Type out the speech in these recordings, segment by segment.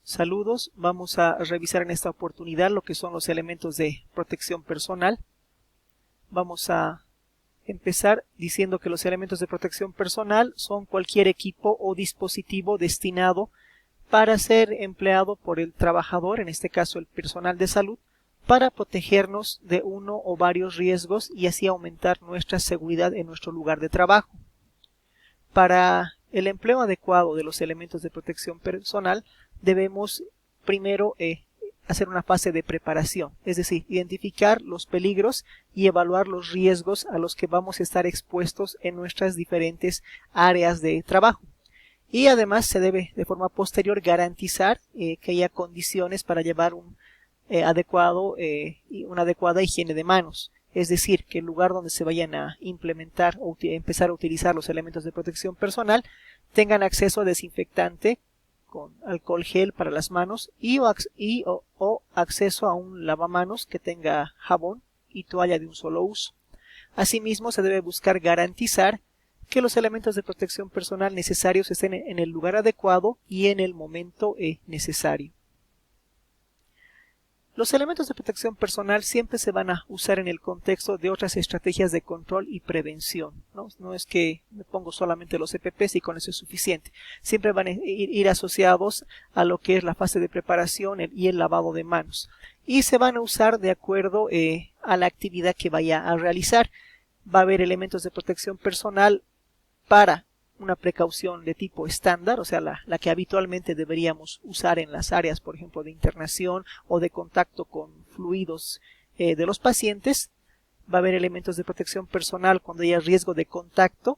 Saludos, vamos a revisar en esta oportunidad lo que son los elementos de protección personal. Vamos a empezar diciendo que los elementos de protección personal son cualquier equipo o dispositivo destinado para ser empleado por el trabajador, en este caso el personal de salud, para protegernos de uno o varios riesgos y así aumentar nuestra seguridad en nuestro lugar de trabajo. Para el empleo adecuado de los elementos de protección personal, debemos primero hacer una fase de preparación, es decir, identificar los peligros y evaluar los riesgos a los que vamos a estar expuestos en nuestras diferentes áreas de trabajo. Y además se debe de forma posterior garantizar que haya condiciones para llevar una adecuada higiene de manos. Es decir, que el lugar donde se vayan a implementar o empezar a utilizar los elementos de protección personal tengan acceso a desinfectante con alcohol gel para las manos o acceso a un lavamanos que tenga jabón y toalla de un solo uso. Asimismo, se debe buscar garantizar que los elementos de protección personal necesarios estén en el lugar adecuado y en el momento necesario. Los elementos de protección personal siempre se van a usar en el contexto de otras estrategias de control y prevención. No es que me pongo solamente los EPPs y con eso es suficiente. Siempre van a ir asociados a lo que es la fase de preparación y el lavado de manos. Y se van a usar de acuerdo a la actividad que vaya a realizar. Va a haber elementos de protección personal para una precaución de tipo estándar, o sea, la que habitualmente deberíamos usar en las áreas, por ejemplo, de internación o de contacto con fluidos de los pacientes. Va a haber elementos de protección personal cuando haya riesgo de contacto,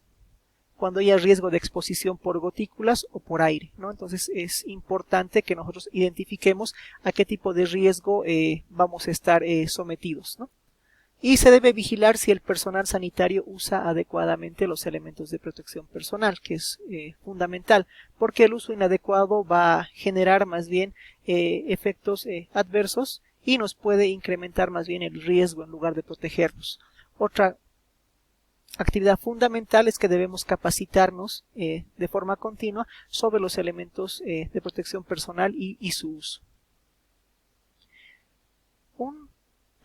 cuando haya riesgo de exposición por gotículas o por aire, ¿no? Entonces es importante que nosotros identifiquemos a qué tipo de riesgo vamos a estar sometidos, ¿no? Y se debe vigilar si el personal sanitario usa adecuadamente los elementos de protección personal, que es fundamental, porque el uso inadecuado va a generar más bien efectos adversos y nos puede incrementar más bien el riesgo en lugar de protegernos. Otra actividad fundamental es que debemos capacitarnos de forma continua sobre los elementos de protección personal y su uso. Un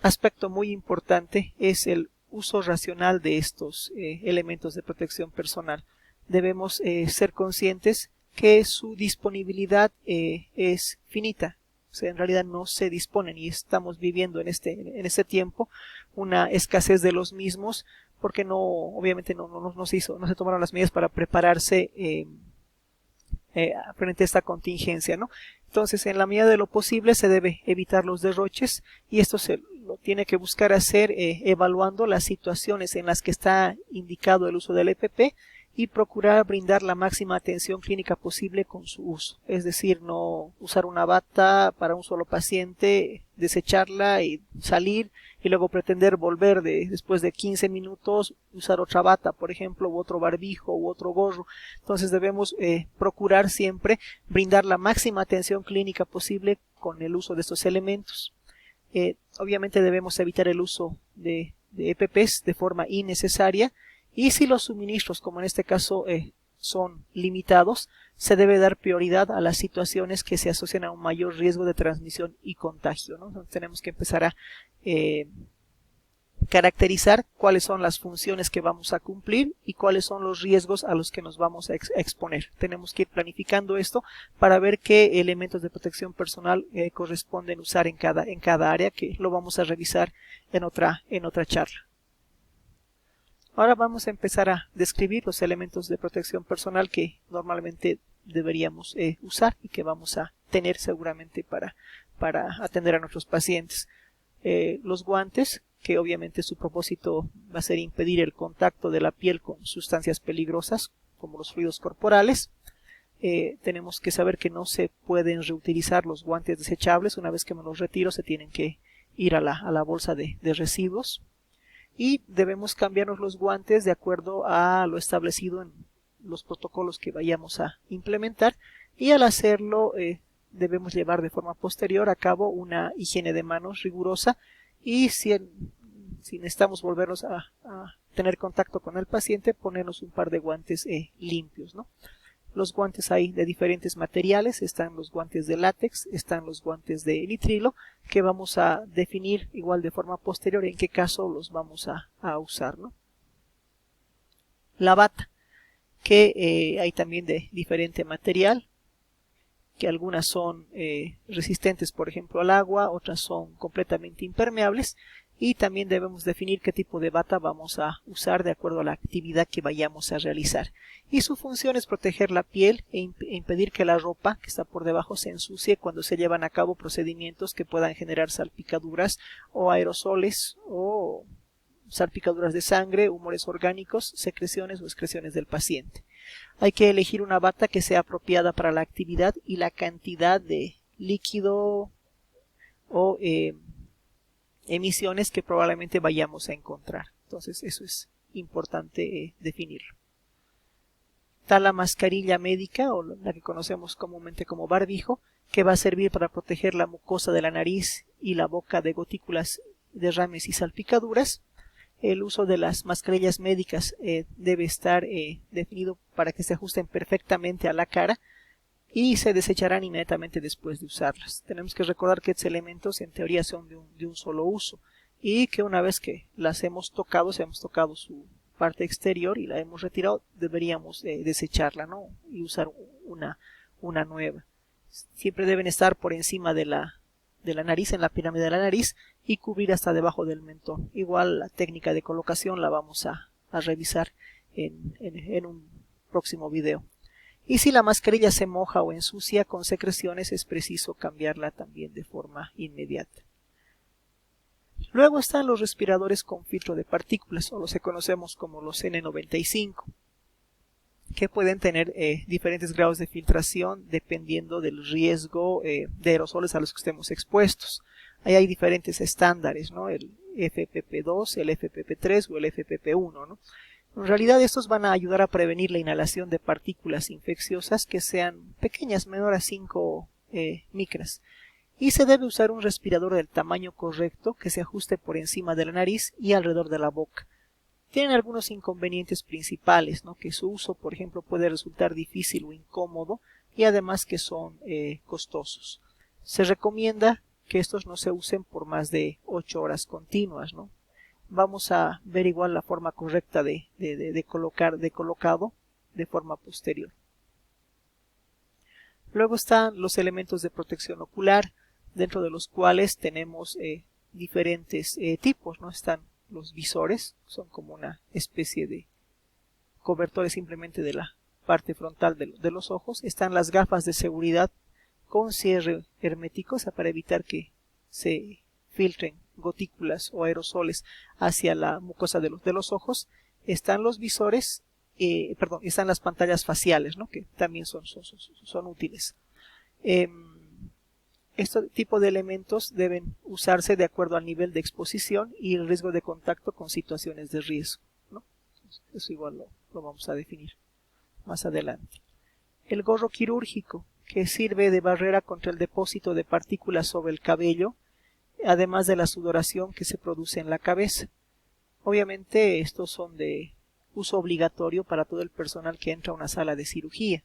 aspecto muy importante es el uso racional de estos elementos de protección personal. Debemos ser conscientes que su disponibilidad es finita. O sea, en realidad no se disponen y estamos viviendo en este tiempo una escasez de los mismos porque obviamente no se tomaron las medidas para prepararse frente a esta contingencia, ¿no? Entonces, en la medida de lo posible se debe evitar los derroches y esto se lo tiene que buscar hacer evaluando las situaciones en las que está indicado el uso del EPP y procurar brindar la máxima atención clínica posible con su uso. Es decir, no usar una bata para un solo paciente, desecharla y salir y luego pretender volver después de 15 minutos, usar otra bata, por ejemplo, u otro barbijo u otro gorro. Entonces debemos procurar siempre brindar la máxima atención clínica posible con el uso de estos elementos. Obviamente debemos evitar el uso de EPPs de forma innecesaria y si los suministros, como en este caso, son limitados, se debe dar prioridad a las situaciones que se asocian a un mayor riesgo de transmisión y contagio, ¿no? Entonces tenemos que empezar a caracterizar cuáles son las funciones que vamos a cumplir y cuáles son los riesgos a los que nos vamos a exponer. Tenemos que ir planificando esto para ver qué elementos de protección personal corresponden usar en cada área, que lo vamos a revisar en otra charla. Ahora vamos a empezar a describir los elementos de protección personal que normalmente deberíamos usar y que vamos a tener seguramente para atender a nuestros pacientes. Los guantes, que obviamente su propósito va a ser impedir el contacto de la piel con sustancias peligrosas como los fluidos corporales. Tenemos que saber que no se pueden reutilizar los guantes desechables. Una vez que me los retiro se tienen que ir a la bolsa de residuos. Y debemos cambiarnos los guantes de acuerdo a lo establecido en los protocolos que vayamos a implementar y al hacerlo debemos llevar de forma posterior a cabo una higiene de manos rigurosa y si necesitamos volvernos a tener contacto con el paciente, ponernos un par de guantes limpios, ¿no? Los guantes hay de diferentes materiales, están los guantes de látex, están los guantes de nitrilo, que vamos a definir igual de forma posterior en qué caso los vamos a usar, ¿no? La bata, que hay también de diferente material, que algunas son resistentes, por ejemplo, al agua, otras son completamente impermeables, y también debemos definir qué tipo de bata vamos a usar de acuerdo a la actividad que vayamos a realizar. Y su función es proteger la piel e impedir que la ropa que está por debajo se ensucie cuando se llevan a cabo procedimientos que puedan generar salpicaduras o aerosoles o salpicaduras de sangre, humores orgánicos, secreciones o excreciones del paciente. Hay que elegir una bata que sea apropiada para la actividad y la cantidad de líquido o emisiones que probablemente vayamos a encontrar. Entonces eso es importante definirlo. Está la mascarilla médica, o la que conocemos comúnmente como barbijo, que va a servir para proteger la mucosa de la nariz y la boca de gotículas, derrames y salpicaduras. El uso de las mascarillas médicas debe estar definido para que se ajusten perfectamente a la cara y se desecharán inmediatamente después de usarlas. Tenemos que recordar que estos elementos en teoría son de un solo uso y que una vez que las hemos tocado, si hemos tocado su parte exterior y la hemos retirado, deberíamos desecharla, ¿no? Y usar una nueva. Siempre deben estar por encima de la nariz, en la pirámide de la nariz, y cubrir hasta debajo del mentón. Igual la técnica de colocación la vamos a revisar en un próximo video. Y si la mascarilla se moja o ensucia con secreciones, es preciso cambiarla también de forma inmediata. Luego están los respiradores con filtro de partículas, o los que conocemos como los N95, que pueden tener diferentes grados de filtración dependiendo del riesgo de aerosoles a los que estemos expuestos. Ahí hay diferentes estándares, ¿no? El FPP2, el FPP3 o el FPP1, ¿no? En realidad estos van a ayudar a prevenir la inhalación de partículas infecciosas que sean pequeñas, menor a 5 micras. Y se debe usar un respirador del tamaño correcto que se ajuste por encima de la nariz y alrededor de la boca. Tienen algunos inconvenientes principales, ¿no? Que su uso, por ejemplo, puede resultar difícil o incómodo y además que son costosos. Se recomienda que estos no se usen por más de 8 horas continuas, ¿no? Vamos a ver igual la forma correcta de colocado de forma posterior. Luego están los elementos de protección ocular, dentro de los cuales tenemos diferentes tipos, ¿no? Están los visores, son como una especie de cobertores simplemente de la parte frontal de los ojos. Están las gafas de seguridad con cierre hermético, o sea, para evitar que se filtren gotículas o aerosoles hacia la mucosa de los ojos. Están los visores, están las pantallas faciales, ¿no? Que también son útiles. Este tipo de elementos deben usarse de acuerdo al nivel de exposición y el riesgo de contacto con situaciones de riesgo, ¿no? Eso igual lo vamos a definir más adelante. El gorro quirúrgico, que sirve de barrera contra el depósito de partículas sobre el cabello, además de la sudoración que se produce en la cabeza. Obviamente estos son de uso obligatorio para todo el personal que entra a una sala de cirugía,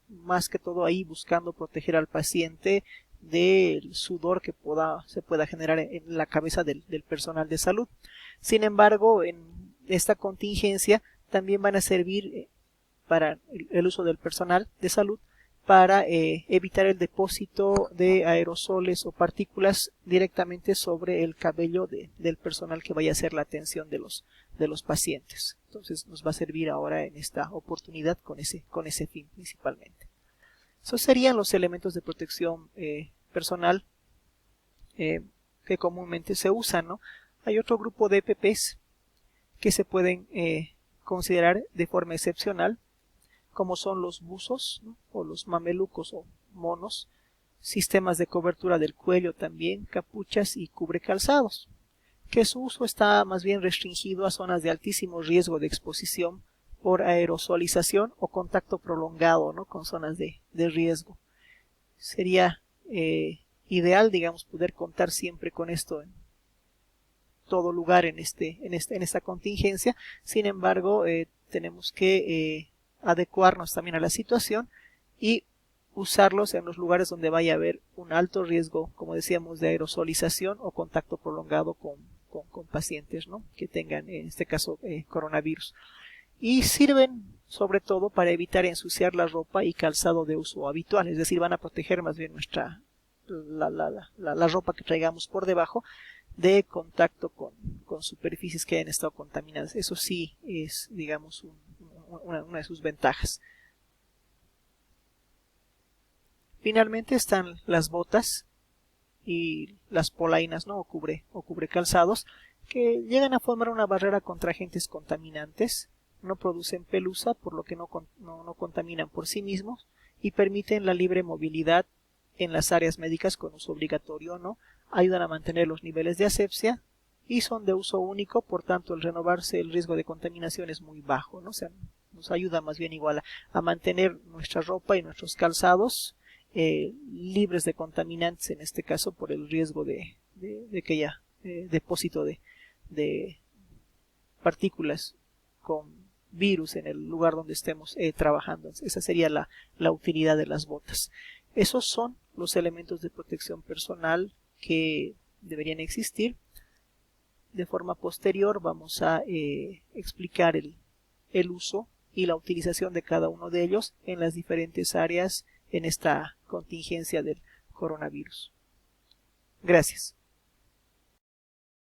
más que todo ahí buscando proteger al paciente del sudor que se pueda generar en la cabeza del personal de salud. Sin embargo, en esta contingencia también van a servir para el uso del personal de salud para evitar el depósito de aerosoles o partículas directamente sobre el cabello del personal que vaya a hacer la atención de los pacientes. Entonces nos va a servir ahora en esta oportunidad con ese fin principalmente. Esos serían los elementos de protección personal que comúnmente se usan, ¿no? Hay otro grupo de EPPs que se pueden considerar de forma excepcional, como son los buzos, ¿no? O los mamelucos o monos, sistemas de cobertura del cuello también, capuchas y cubrecalzados, que su uso está más bien restringido a zonas de altísimo riesgo de exposición por aerosolización o contacto prolongado, ¿no? Con zonas de riesgo. Sería ideal, digamos, poder contar siempre con esto en todo lugar en esta contingencia. Sin embargo, tenemos que adecuarnos también a la situación y usarlos en los lugares donde vaya a haber un alto riesgo, como decíamos, de aerosolización o contacto prolongado con pacientes, ¿no?, que tengan, en este caso, coronavirus. Y sirven sobre todo para evitar ensuciar la ropa y calzado de uso habitual, es decir, van a proteger más bien la ropa que traigamos por debajo de contacto con superficies que hayan estado contaminadas. Eso sí es, digamos, una de sus ventajas. Finalmente están las botas y las polainas, ¿no?, o cubre calzados, que llegan a formar una barrera contra agentes contaminantes, no producen pelusa, por lo que no contaminan por sí mismos y permiten la libre movilidad en las áreas médicas con uso obligatorio, ¿no? Ayudan a mantener los niveles de asepsia y son de uso único, por tanto el renovarse el riesgo de contaminación es muy bajo, ¿no? O sea, nos ayuda más bien igual a mantener nuestra ropa y nuestros calzados libres de contaminantes, en este caso por el riesgo de que haya depósito de partículas con virus en el lugar donde estemos trabajando. Esa sería la utilidad de las botas. Esos son los elementos de protección personal que deberían existir. De forma posterior vamos a explicar el uso y la utilización de cada uno de ellos en las diferentes áreas en esta contingencia del coronavirus. Gracias.